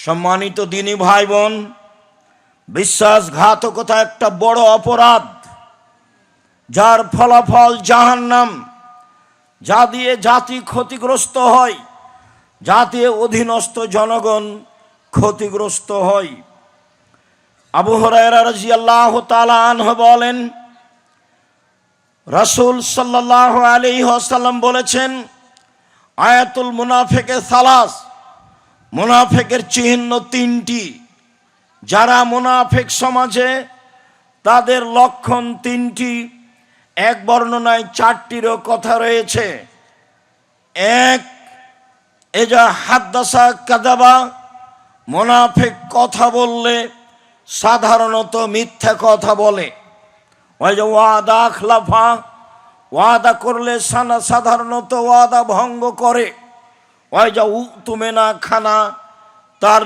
সম্মানিত দিনী ভাই বোন, বিশ্বাসঘাতকতা একটা বড় অপরাধ, যার ফলাফল জাহান্নাম, যা দিয়ে জাতি ক্ষতিগ্রস্ত হয়, জাতির অধীনস্থ জনগণ ক্ষতিগ্রস্ত হয়। আবু হুরায়রা রাদিয়াল্লাহু তাআলা আনহু বলেন, রাসূল সাল্লাল্লাহু আলাইহি ওয়াসাল্লাম বলেছেন, আয়াতুল মুনাফিকে সালাস, মুনাফিকের চিহ্ন তিনটি। যারা মুনাফিক সমাজে, তাদের লক্ষণ তিনটি। এক বর্ণনায় চারটিরও কথা রয়েছে। এক, এজা হাদ্দাসা কাযাবা, মুনাফিক কথা বললে সাধারণত মিথ্যা কথা বলে। ওই যে ওয়াদা আখলাফা, ওয়াদা করলে সাধারণত ওয়াদা ভঙ্গ করে। ওই যে উতুমেনা খানা, তার